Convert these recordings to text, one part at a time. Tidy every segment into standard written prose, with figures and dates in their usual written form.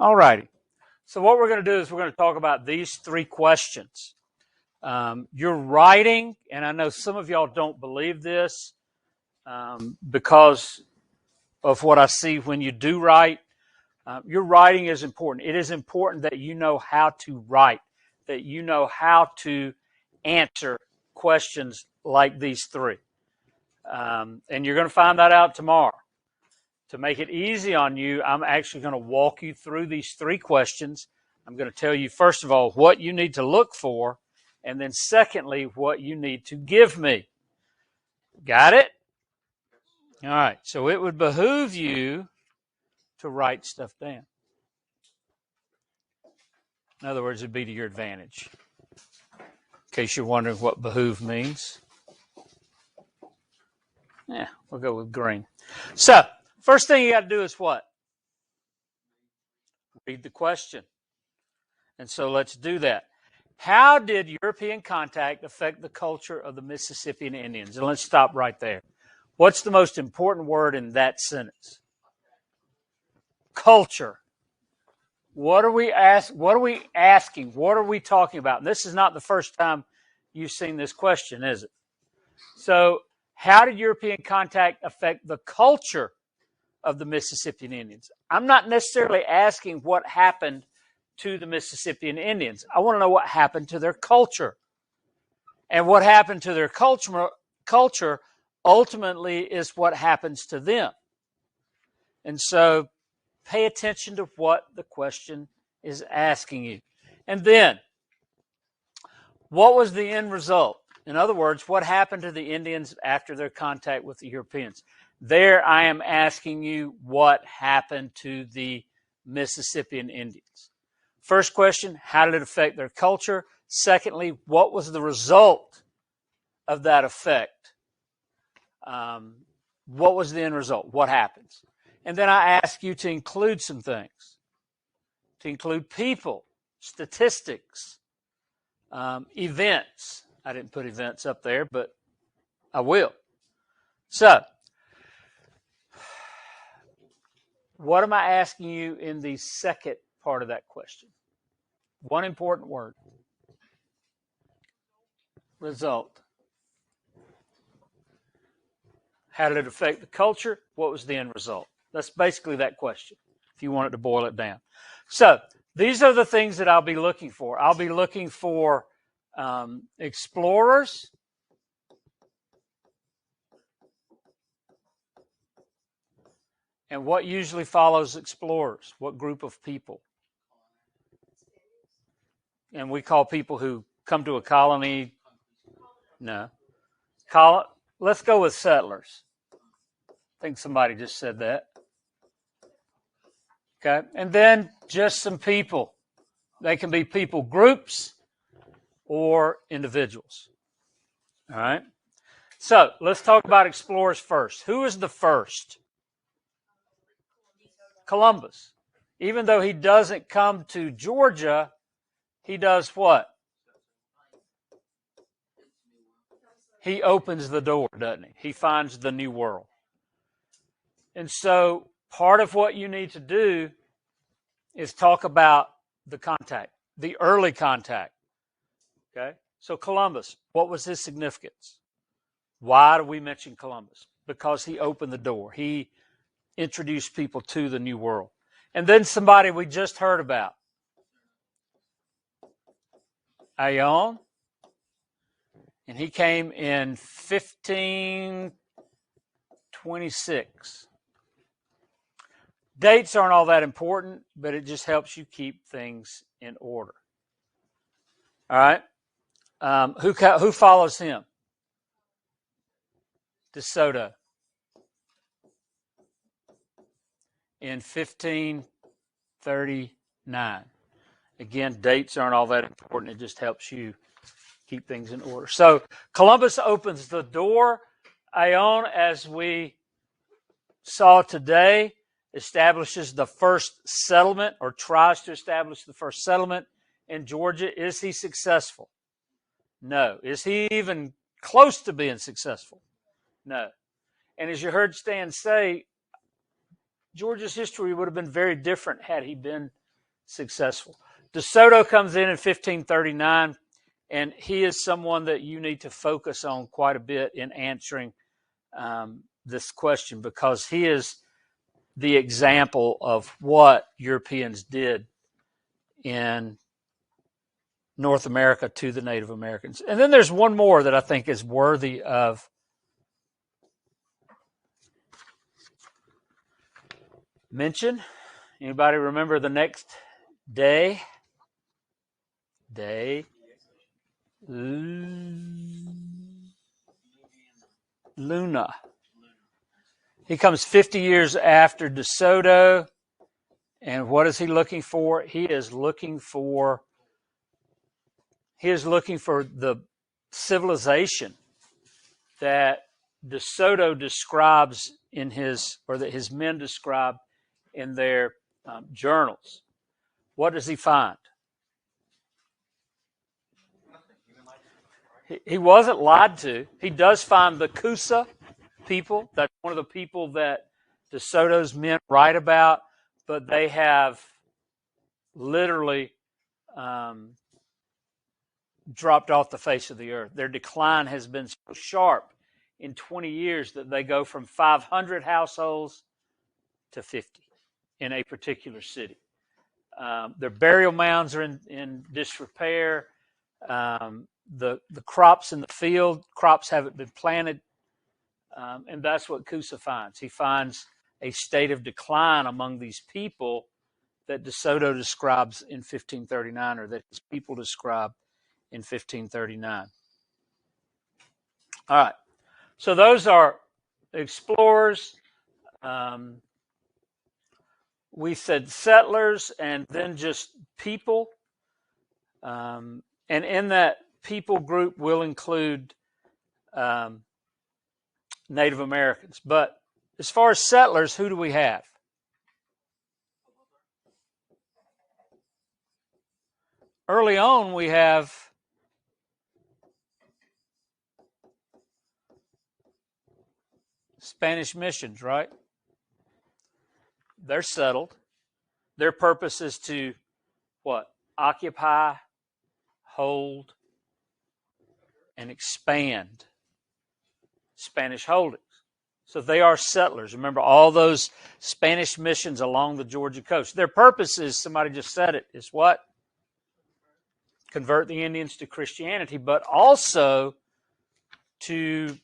All righty. So what we're going to do is we're going to talk about these three questions. You're writing, and I know some of y'all don't believe this because of what I see when you do write. Your writing is important. It is important that you know how to write, that you know how to answer questions like these three. And you're going to find that out tomorrow. To make it easy on you, I'm actually going to walk you through these three questions. I'm going to tell you, first of all, what you need to look for, and then secondly, what you need to give me. Got it? All right. So it would behoove you to write stuff down. In other words, it'd be to your advantage. In case you're wondering what behoove means. Yeah, we'll go with green. So, first thing you got to do is what? Read the question. And so let's do that. How did European contact affect the culture of the Mississippian Indians? And let's stop right there. What's the most important word in that sentence? Culture. What are we asking? What are we talking about? And this is not the first time you've seen this question, is it? So, how did European contact affect the culture of the Mississippian Indians? I'm not necessarily asking what happened to the Mississippian Indians. I want to know what happened to their culture. And what happened to their culture ultimately is what happens to them. And so pay attention to what the question is asking you. And then, what was the end result? In other words, what happened to the Indians after their contact with the Europeans? There I am asking you what happened to the Mississippian Indians. First question, how did it affect their culture? Secondly, what was the result of that effect? What was the end result? What happens? And then I ask you to include some things, to include people, statistics, events. I didn't put events up there, but I will. So, what am I asking you in the second part of that question? One important word. Result. How did it affect the culture? What was the end result? That's basically that question, if you wanted to boil it down. So, these are the things that I'll be looking for. I'll be looking for explorers, and what usually follows explorers? What group of people? And we call people who come to a colony, no. Let's go with settlers. I think somebody just said that. Okay, and then just some people. They can be people groups or individuals. All right. So let's talk about explorers first. Who is the first? Columbus. Even though he doesn't come to Georgia, he does what? He opens the door, doesn't he? He finds the new world. And so part of what you need to do is talk about the contact, the early contact. Okay? So Columbus, what was his significance? Why do we mention Columbus? Because he opened the door. He introduced people to the new world. And then somebody we just heard about. Ayon. And he came in 1526. Dates aren't all that important, but it just helps you keep things in order. All right? Who follows him? DeSoto. In 1539. Again, dates aren't all that important. It just helps you keep things in order. So Columbus opens the door. Ayon, as we saw today, establishes the first settlement or tries to establish the first settlement in Georgia. Is he successful? No. Is he even close to being successful? No. And as you heard Stan say, Georgia's history would have been very different had he been successful. De Soto comes in 1539, and he is someone that you need to focus on quite a bit in answering this question, because he is the example of what Europeans did in North America to the Native Americans. And then there's one more that I think is worthy of mention. Anybody remember the next day? Luna. He comes 50 years after De Soto, and what is he looking for? He is looking for the civilization that De Soto describes in that his men describe in their journals. What does he find? He wasn't lied to. He does find the Coosa people. That's one of the people that De Soto's men write about, but they have literally dropped off the face of the earth. Their decline has been so sharp in 20 years that they go from 500 households to 50 in a particular city. Their burial mounds are in disrepair. The crops in the field, crops haven't been planted. And that's what Coosa finds. He finds a state of decline among these people that De Soto describes in 1539, or that his people describe in 1539. All right. So those are explorers. We said settlers, and then just people. And in that people group will include Native Americans. But as far as settlers, who do we have? Early on, we have Spanish missions, right? They're settled. Their purpose is to what? Occupy, hold, and expand Spanish holdings. So they are settlers. Remember all those Spanish missions along the Georgia coast. Their purpose is, somebody just said it, is what? Convert the Indians to Christianity, but also to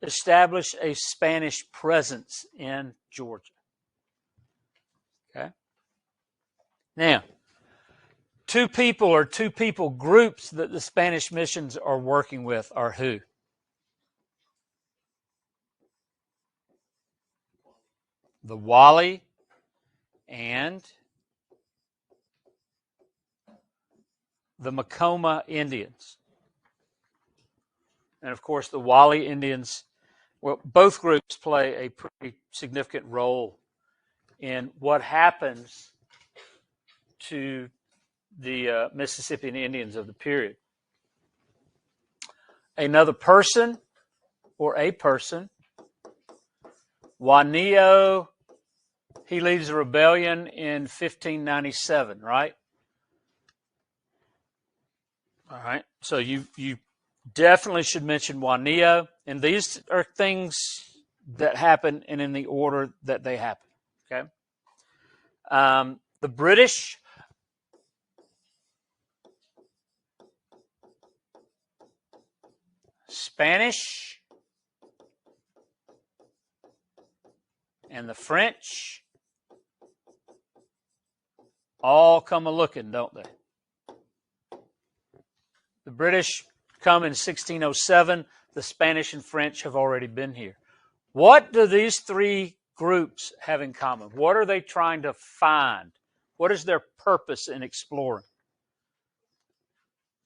establish a Spanish presence in Georgia. Okay? Now, two people groups that the Spanish missions are working with are who? The Wali and the Macoma Indians. And of course, the Wali Indians, well, both groups play a pretty significant role in what happens to the Mississippian Indians of the period. Another person, or a person, Juanio, he leads a rebellion in 1597, right? All right. So you definitely should mention Juanio. And these are things that happen and in the order that they happen. Okay. The British, Spanish, and the French all come a-looking, don't they? The British come in 1607. The Spanish and French have already been here. What do these three groups have in common? What are they trying to find? What is their purpose in exploring?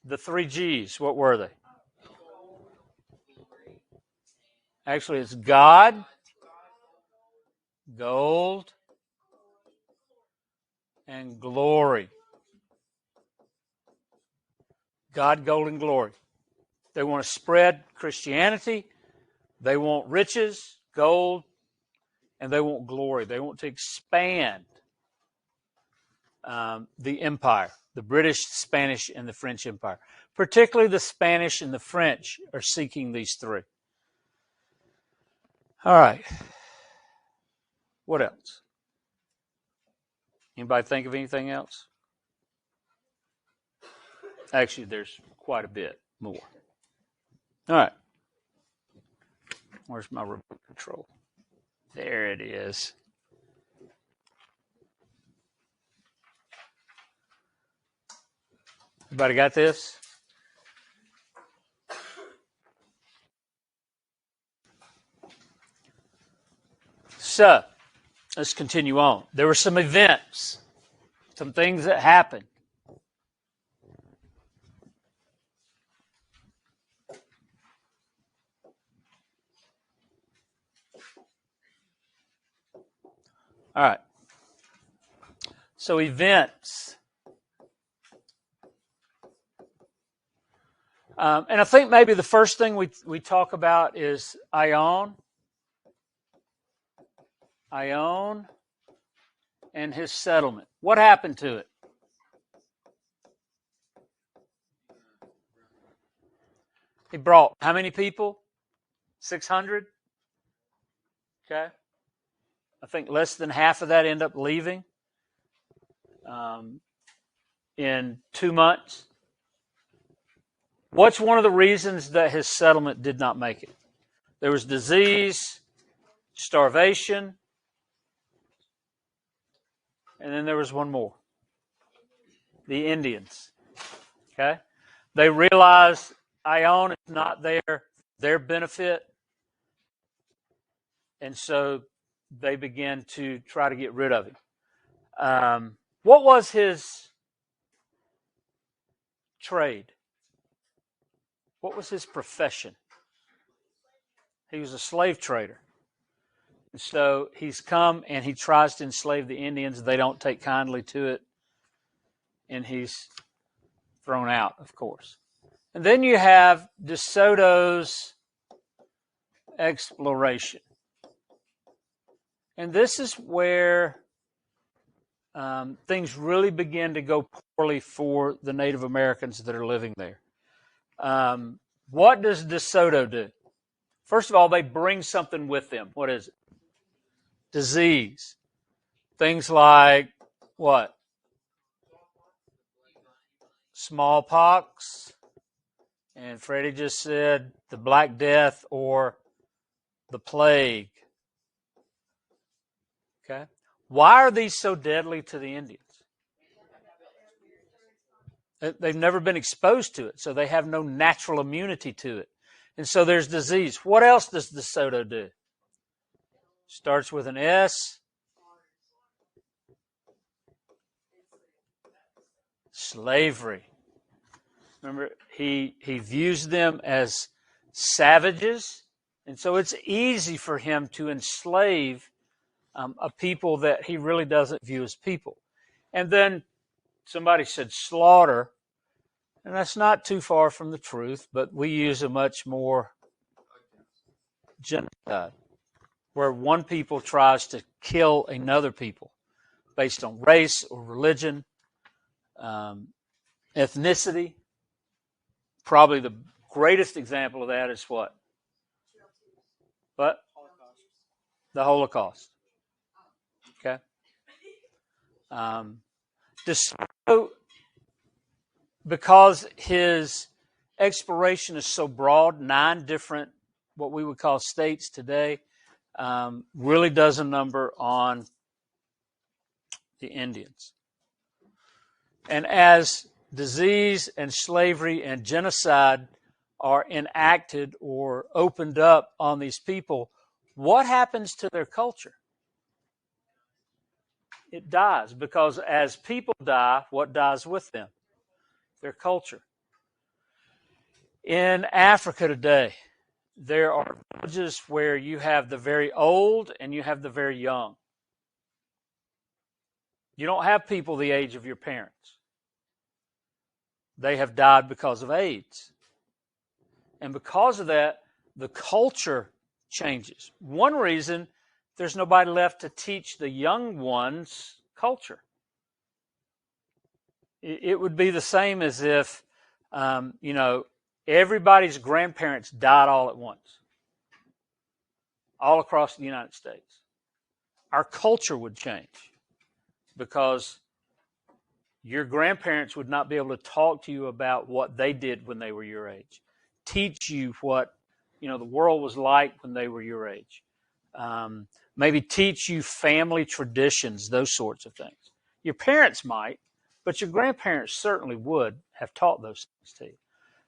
The three G's, what were they? Actually, it's God, gold, and glory. God, gold, and glory. They want to spread Christianity. They want riches, gold, and they want glory. They want to expand the empire, the British, Spanish, and the French Empire. Particularly the Spanish and the French are seeking these three. All right. What else? Anybody think of anything else? Actually, there's quite a bit more. All right. Where's my remote control? There it is. Everybody got this? So, let's continue on. There were some events, some things that happened. All right. So, events. And I think maybe the first thing we talk about is Ion. Ion and his settlement. What happened to it? He brought how many people? 600? Okay. I think less than half of that end up leaving in 2 months. What's one of the reasons that his settlement did not make it? There was disease, starvation, and then there was one more. The Indians. Okay? They realized Ion is not their benefit, and so they began to try to get rid of him. What was his trade? What was his profession? He was a slave trader. And so he's come and he tries to enslave the Indians. They don't take kindly to it. And he's thrown out, of course. And then you have DeSoto's exploration. And this is where things really begin to go poorly for the Native Americans that are living there. What does DeSoto do? First of all, they bring something with them. What is it? Disease. Things like what? Smallpox. And Freddie just said the Black Death or the plague. Okay. Why are these so deadly to the Indians? They've never been exposed to it, so they have no natural immunity to it. And so there's disease. What else does DeSoto do? Starts with an S. Slavery. Remember, he views them as savages, and so it's easy for him to enslave a people that he really doesn't view as people. And then somebody said slaughter, and that's not too far from the truth, but we use a much more genocide, where one people tries to kill another people based on race or religion, ethnicity. Probably the greatest example of that is what? What? The Holocaust. Okay. DeSoto, because his exploration is so broad, 9 different, what we would call states today, really does a number on the Indians. And as disease and slavery and genocide are enacted or opened up on these people, what happens to their culture? It dies, because as people die, what dies with them? Their culture. In Africa today, there are villages where you have the very old and you have the very young. You don't have people the age of your parents. They have died because of AIDS. And because of that, the culture changes. One reason, there's nobody left to teach the young ones culture. It would be the same as if, everybody's grandparents died all at once, all across the United States. Our culture would change because your grandparents would not be able to talk to you about what they did when they were your age, teach you what the world was like when they were your age, maybe teach you family traditions, those sorts of things. Your parents might, but your grandparents certainly would have taught those things to you.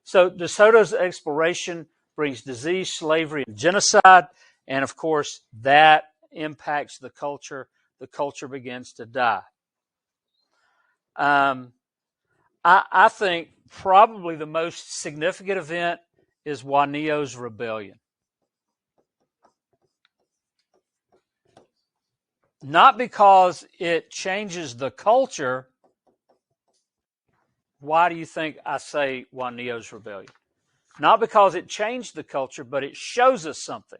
So DeSoto's exploration brings disease, slavery, and genocide, and of course that impacts the culture. The culture begins to die. I think probably the most significant event is Juanio's rebellion. Not because it changes the culture. Why do you think I say Juanio's rebellion? Not because it changed the culture, but it shows us something.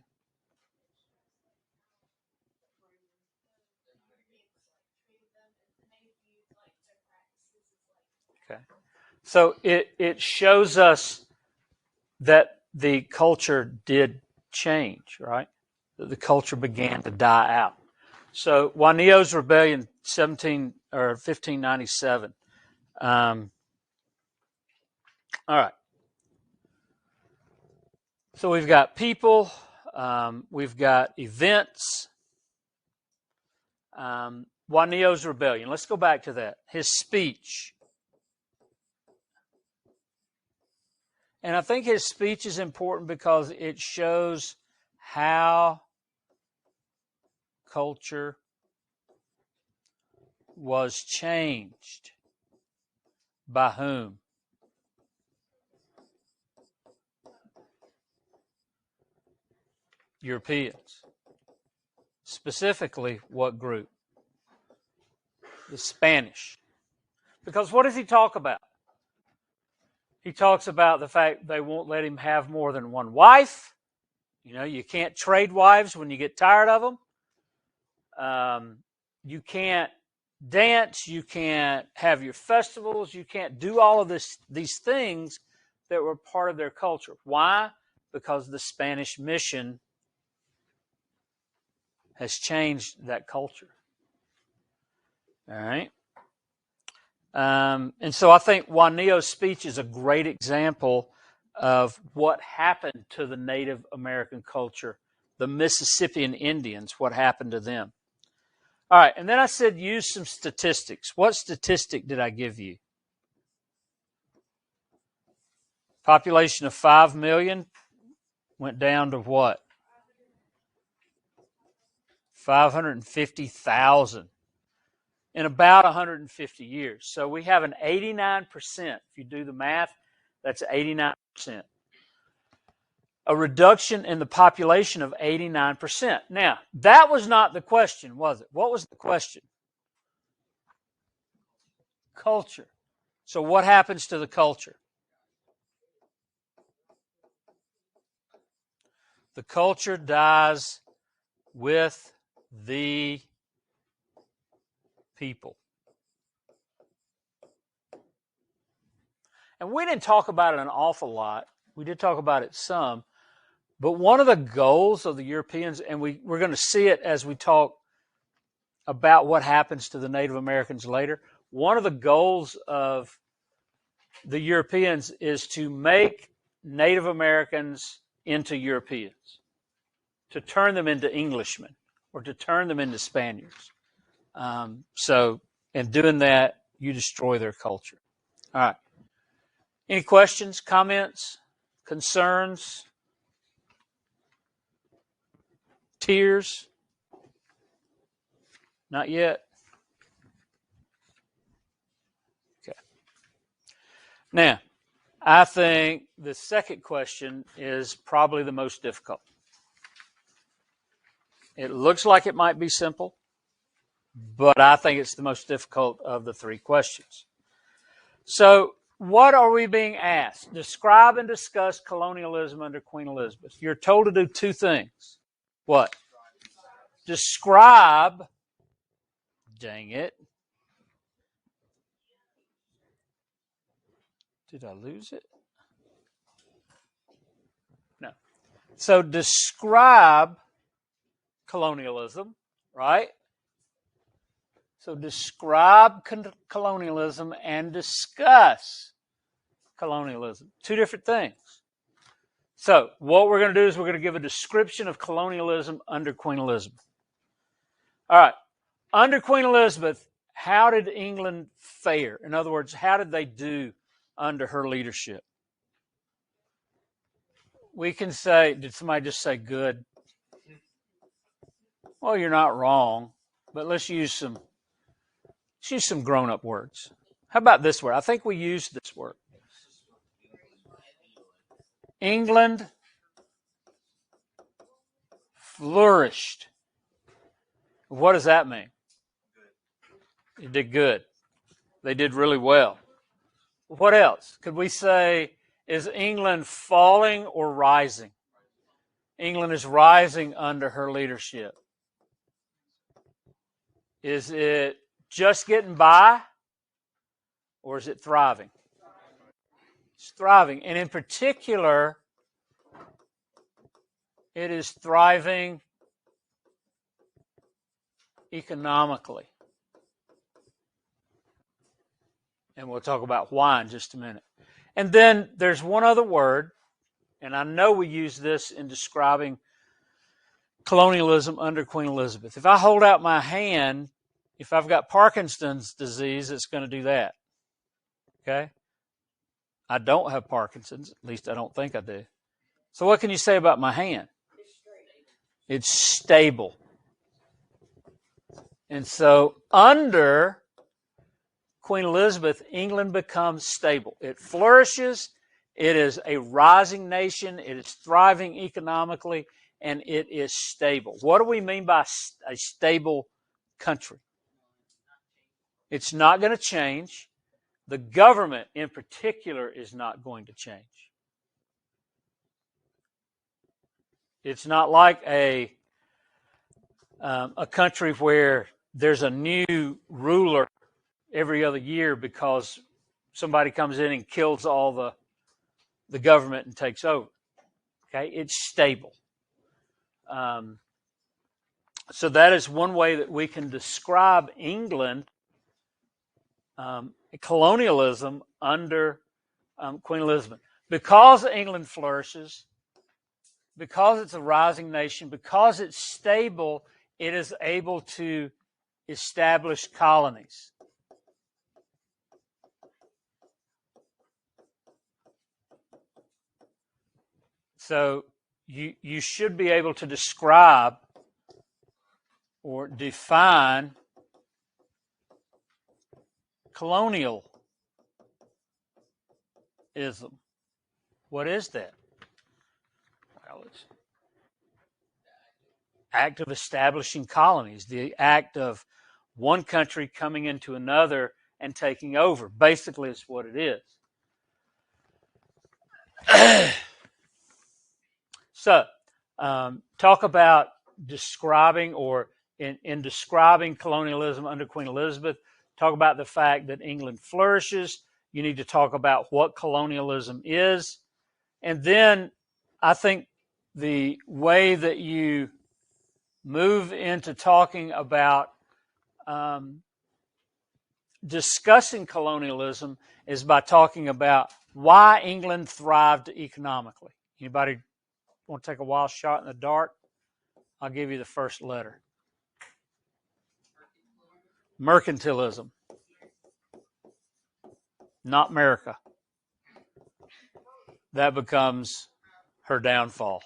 Okay. So it shows us that the culture did change, right? That the culture began to die out. So Juanio's rebellion, 1597. All right. So we've got people, we've got events. Juanio's rebellion. Let's go back to that. His speech. And I think his speech is important because it shows how culture was changed. By whom? Europeans. Specifically, what group? The Spanish. Because what does he talk about? He talks about the fact they won't let him have more than one wife. You can't trade wives when you get tired of them. You can't dance. You can't have your festivals. You can't do all of these things that were part of their culture. Why? Because the Spanish mission has changed that culture. All right. And so I think Juanio's speech is a great example of what happened to the Native American culture, the Mississippian Indians, what happened to them. All right, and then I said use some statistics. What statistic did I give you? Population of 5 million went down to what? 550,000 in about 150 years. So we have an 89%. If you do the math, that's 89%. A reduction in the population of 89%. Now, that was not the question, was it? What was the question? Culture. So what happens to the culture? The culture dies with the people. And we didn't talk about it an awful lot. We did talk about it some. But one of the goals of the Europeans, and we're going to see it as we talk about what happens to the Native Americans later, one of the goals of the Europeans is to make Native Americans into Europeans, to turn them into Englishmen or to turn them into Spaniards. So in doing that, you destroy their culture. All right. Any questions, comments, concerns, tears? Not yet. Okay. Now, I think the second question is probably the most difficult. It looks like it might be simple, but I think it's the most difficult of the three questions. So, what are we being asked? Describe and discuss colonialism under Queen Elizabeth. You're told to do two things. What? Describe, dang it, Did I lose it? No. So describe colonialism, right? So describe colonialism and discuss colonialism. Two different things. So what we're going to do is we're going to give a description of colonialism under Queen Elizabeth. All right. Under Queen Elizabeth, how did England fare? In other words, how did they do under her leadership? We can say, did somebody just say good? Well, you're not wrong, but let's use some grown-up words. How about this word? I think we used this word. England flourished. What does that mean? It did good. They did really well. What else? Could we say, is England falling or rising? England is rising under her leadership. Is it just getting by, or is it thriving? It's thriving. And in particular, it is thriving economically. And we'll talk about why in just a minute. And then there's one other word, and I know we use this in describing colonialism under Queen Elizabeth. If I hold out my hand, if I've got Parkinson's disease, it's going to do that. Okay? I don't have Parkinson's, at least I don't think I do. So what can you say about my hand? It's stable. And so under Queen Elizabeth, England becomes stable. It flourishes. It is a rising nation. It is thriving economically, and it is stable. What do we mean by a stable country? It's not going to change. The government, in particular, is not going to change. It's not like a country where there's a new ruler every other year because somebody comes in and kills all the government and takes over. Okay, it's stable. So that is one way that we can describe England, colonialism under Queen Elizabeth. Because England flourishes, because it's a rising nation, because it's stable, it is able to establish colonies. So you should be able to describe or define colonialism. What is that? Well, it's act of establishing colonies, the act of one country coming into another and taking over. Basically, it's what it is. So, talk about describing, or in describing colonialism under Queen Elizabeth, talk about the fact that England flourishes. You need to talk about what colonialism is. And then I think the way that you move into talking about discussing colonialism is by talking about why England thrived economically. Anybody want to take a wild shot in the dark? I'll give you the first letter. Mercantilism. Not America. That becomes her downfall.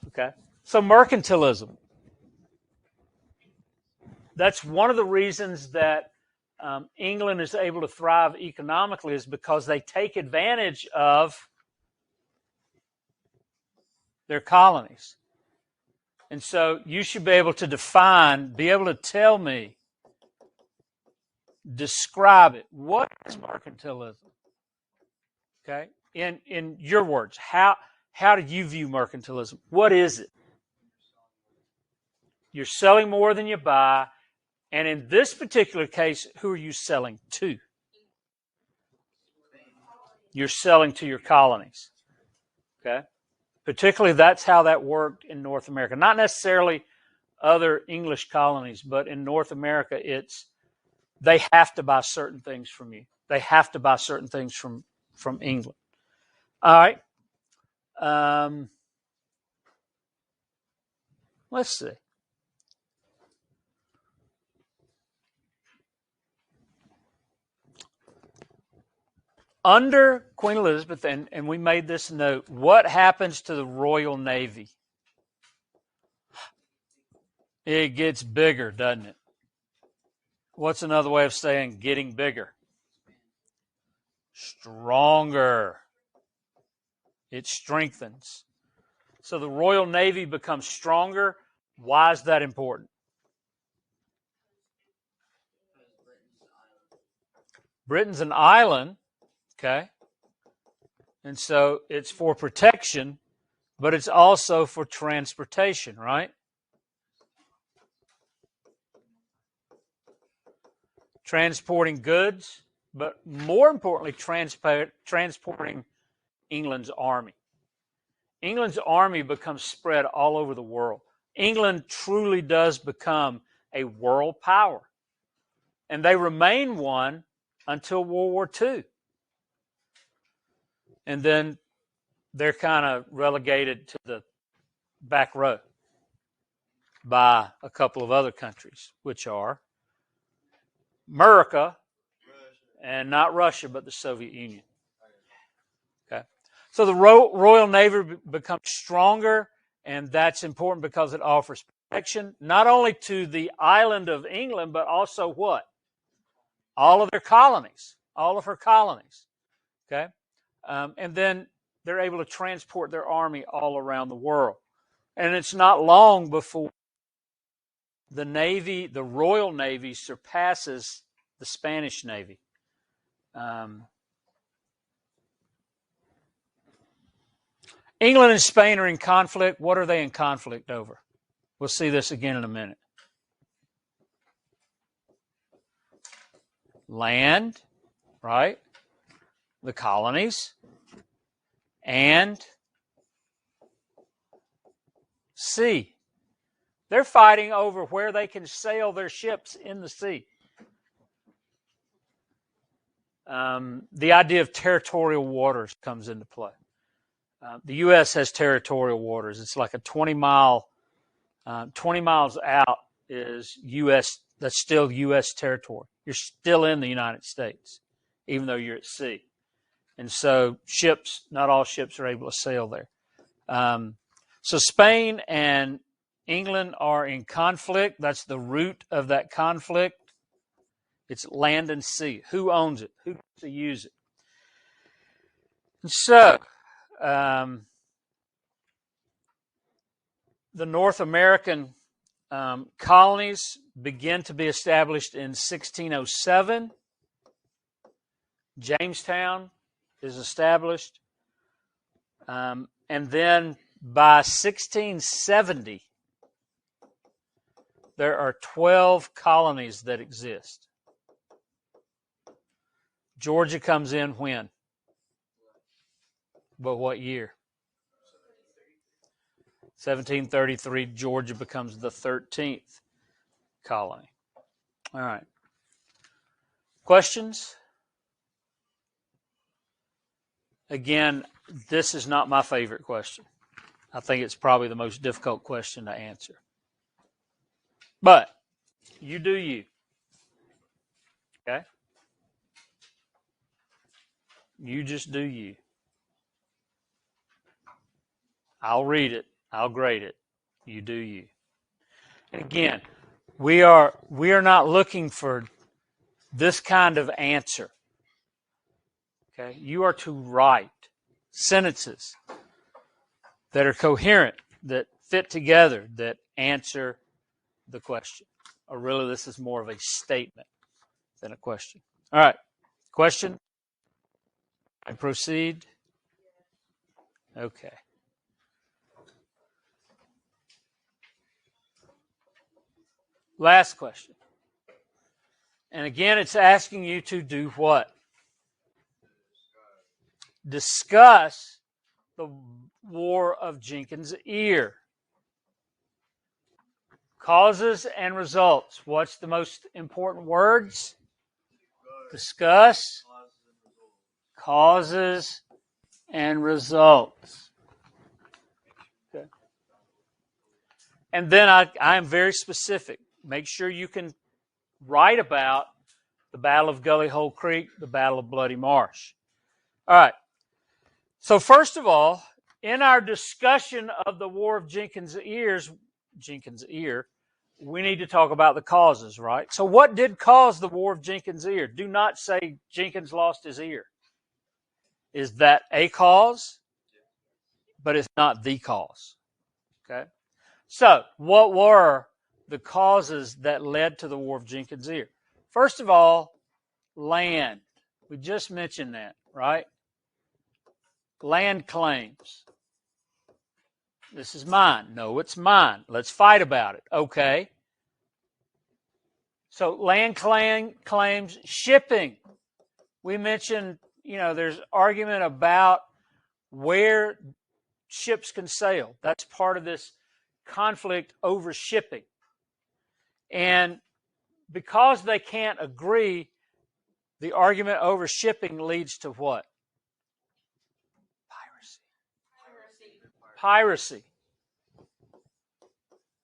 Okay? So mercantilism. That's one of the reasons that England is able to thrive economically, is because they take advantage of their colonies. And so you should be able to define, be able to tell me, describe it. What is mercantilism? Okay? In your words, how do you view mercantilism? What is it? You're selling more than you buy. And in this particular case, who are you selling to? you're selling to your colonies. Okay? Particularly, that's how that worked in North America. Not necessarily other English colonies, but in North America, they have to buy certain things from you. They have to buy certain things from England. All right. Let's see. Under Queen Elizabeth, and we made this note, what happens to the Royal Navy? It gets bigger, doesn't it? What's another way of saying getting bigger? Stronger. It strengthens. So the Royal Navy becomes stronger. Why is that important? Britain's an island, okay? And so it's for protection, but it's also for transportation, right? Transporting goods, but more importantly, transporting England's army. England's army becomes spread all over the world. England truly does become a world power. And they remain one until World War II. And then they're kind of relegated to the back row by a couple of other countries, which are America, and not Russia, but the Soviet Union. Okay, so the Royal Navy becomes stronger, and that's important because it offers protection not only to the island of England, but also what? All of their colonies, all of her colonies. Okay, and then they're able to transport their army all around the world. And it's not long before the Navy, the Royal Navy, surpasses the Spanish Navy. England and Spain are in conflict. What are they in conflict over? We'll see this again in a minute. Land, right? The colonies, and sea. They're fighting over where they can sail their ships in the sea. The idea of territorial waters comes into play. The U.S. has territorial waters. It's like a 20 miles out is U.S. That's still U.S. territory. You're still in the United States, even though you're at sea. And so ships, not all ships are able to sail there. So Spain and England are in conflict. That's the root of that conflict. It's land and sea. Who owns it? Who gets to use it? And so the North American colonies begin to be established in 1607. Jamestown is established. And then by 1670, there are 12 colonies that exist. Georgia comes in when? But what year? 1733, Georgia becomes the 13th colony. All right. Questions? Again, this is not my favorite question. I think it's probably the most difficult question to answer. But you do you. Okay? You just do you. I'll read it. I'll grade it. You do you. And again, we are not looking for this kind of answer. Okay? You are to write sentences that are coherent, that fit together, that answer the question. Or really, this is more of a statement than a question. All right. Question? And proceed? Okay. Last question. And again, it's asking you to do what? Discuss the War of Jenkins' Ear. Causes and results. What's the most important words? Discuss. Causes and results. Okay. And then I am very specific. Make sure you can write about the Battle of Gully Hole Creek, the Battle of Bloody Marsh. All right. So first of all, in our discussion of the War of Jenkins' Ear, we need to talk about the causes, right? So what did cause the War of Jenkins' Ear? Do not say Jenkins lost his ear. Is that a cause? But it's not the cause. Okay? So what were the causes that led to the War of Jenkins' Ear? First of all, land. We just mentioned that, right? Land claims. This is mine. No, it's mine. Let's fight about it. Okay. So land claims, shipping. We mentioned, there's argument about where ships can sail. That's part of this conflict over shipping. And because they can't agree, the argument over shipping leads to what? Piracy.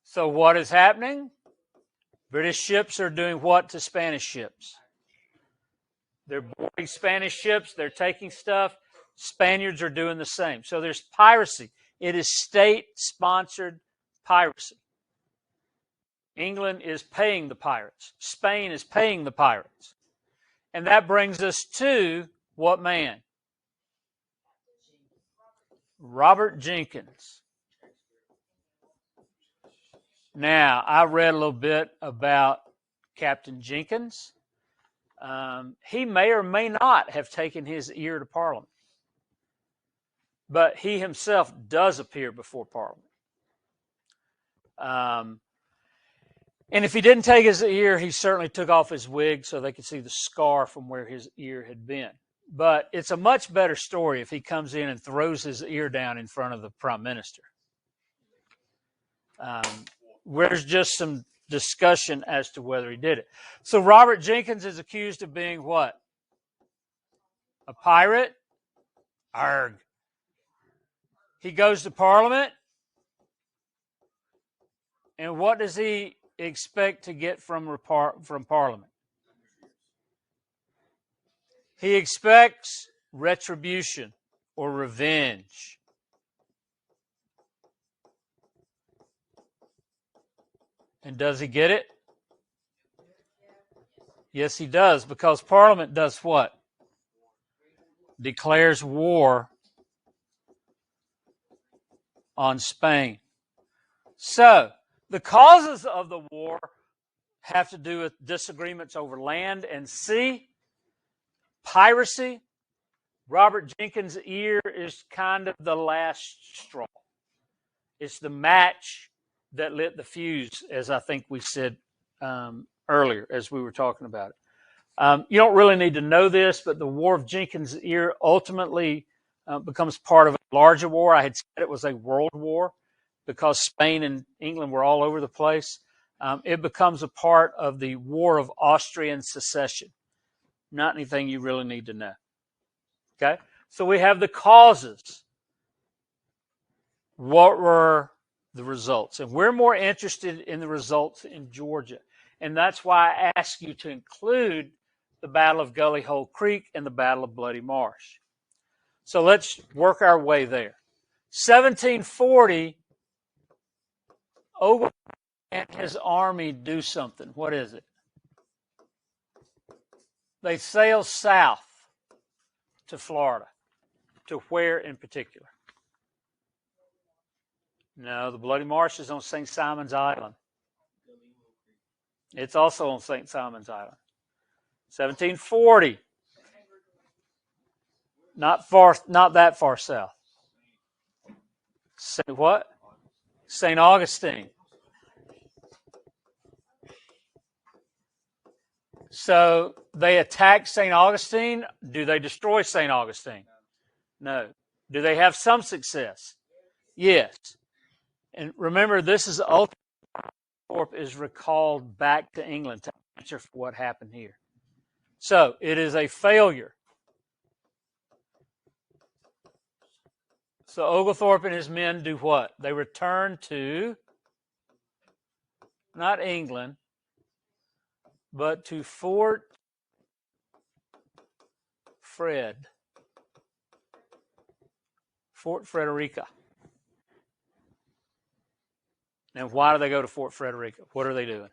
So what is happening? British ships are doing what to Spanish ships? They're boarding Spanish ships. They're taking stuff. Spaniards are doing the same. So there's piracy. It is state-sponsored piracy. England is paying the pirates. Spain is paying the pirates. And that brings us to what man? Robert Jenkins. Now, I read a little bit about Captain Jenkins. He may or may not have taken his ear to Parliament. But he himself does appear before Parliament. And if he didn't take his ear, he certainly took off his wig so they could see the scar from where his ear had been. But it's a much better story if he comes in and throws his ear down in front of the Prime Minister. There's just some discussion as to whether he did it. So Robert Jenkins is accused of being what? A pirate? Arg. He goes to Parliament. And what does he expect to get from Parliament? He expects retribution or revenge. And does he get it? Yes, he does, because Parliament does what? Declares war on Spain. So, the causes of the war have to do with disagreements over land and sea, piracy. Robert Jenkins' ear is kind of the last straw. It's the match that lit the fuse, as I think we said earlier as we were talking about it. You don't really need to know this, but the War of Jenkins' Ear ultimately becomes part of a larger war. I had said it was a world war because Spain and England were all over the place. It becomes a part of the War of Austrian Secession. Not anything you really need to know. Okay? So we have the causes. What were the results? And we're more interested in the results in Georgia. And that's why I ask you to include the Battle of Gully Hole Creek and the Battle of Bloody Marsh. So let's work our way there. 1740, Oberlin and his army do something. What is it? They sail south to Florida. To where in particular? No, the Bloody Marsh is on St. Simon's Island. It's also on St. Simon's Island. 1740. Not that far south. What? St. Augustine. So they attack St. Augustine. Do they destroy St. Augustine? No. Do they have some success? Yes. And remember, this is ultimately is recalled back to England to answer for what happened here. So it is a failure. So Oglethorpe and his men do what? They return to not England, but to Fort Frederica. Now, why do they go to Fort Frederica? What are they doing?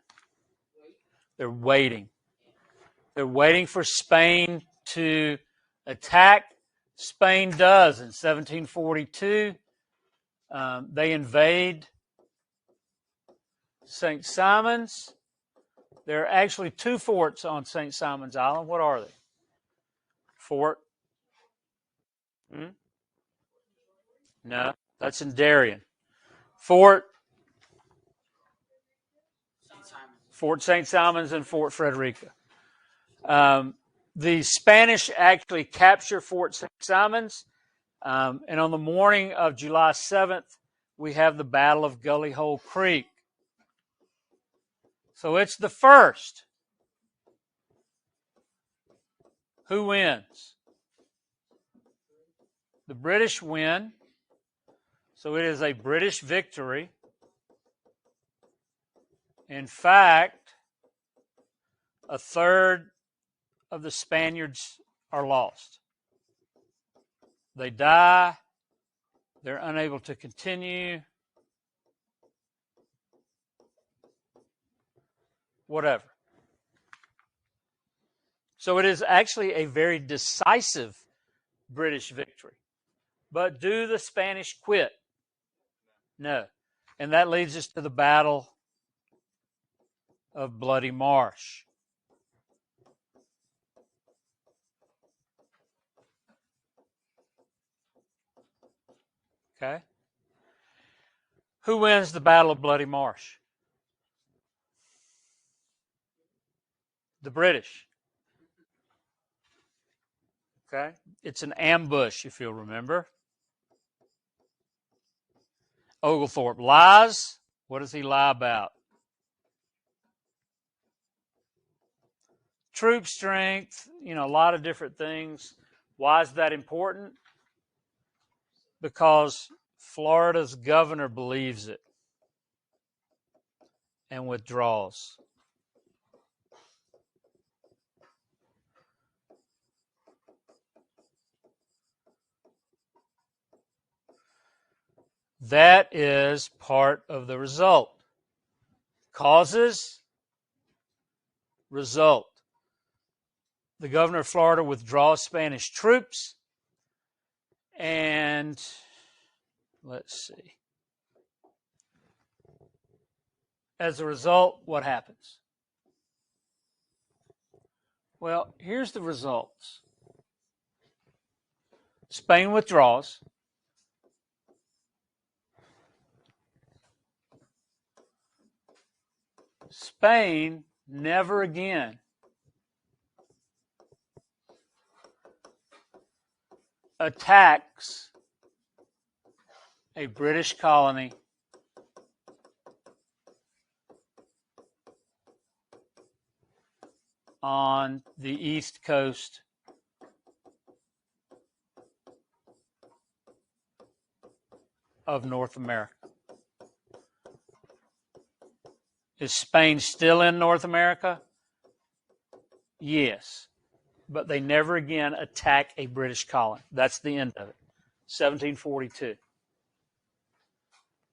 They're waiting. They're waiting for Spain to attack. Spain does in 1742. They invade St. Simon's. There are actually two forts on St. Simon's Island. What are they? Fort? No, that's in Darien. Fort St. Simon's and Fort Frederica. The Spanish actually capture Fort St. Simon's, and on the morning of July 7th, we have the Battle of Gully Hole Creek. So it's the first. Who wins? The British win. So it is a British victory. In fact, a third of the Spaniards are lost. They die. They're unable to continue. Whatever. So it is actually a very decisive British victory. But do the Spanish quit? No. And that leads us to the Battle of Bloody Marsh. Okay? Who wins the Battle of Bloody Marsh? The British. Okay? It's an ambush, if you'll remember. Oglethorpe lies. What does he lie about? Troop strength, a lot of different things. Why is that important? Because Florida's governor believes it and withdraws. That is part of the result. Causes, result. The governor of Florida withdraws Spanish troops, and let's see. As a result, what happens? Well, here's the results. Spain withdraws. Spain never again attacks a British colony on the east coast of North America. Is Spain still in North America? Yes. But they never again attack a British colony. That's the end of it. 1742.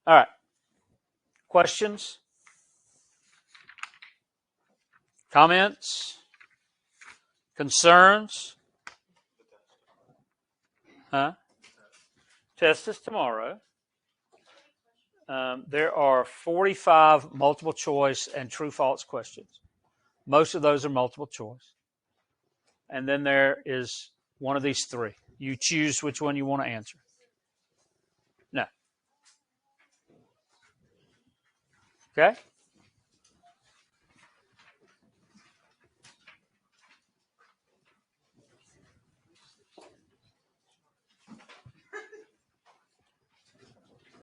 All right. Questions? Comments? Concerns? Test is tomorrow. There are 45 multiple choice and true-false questions. Most of those are multiple choice. And then there is one of these three. You choose which one you want to answer. No. Okay?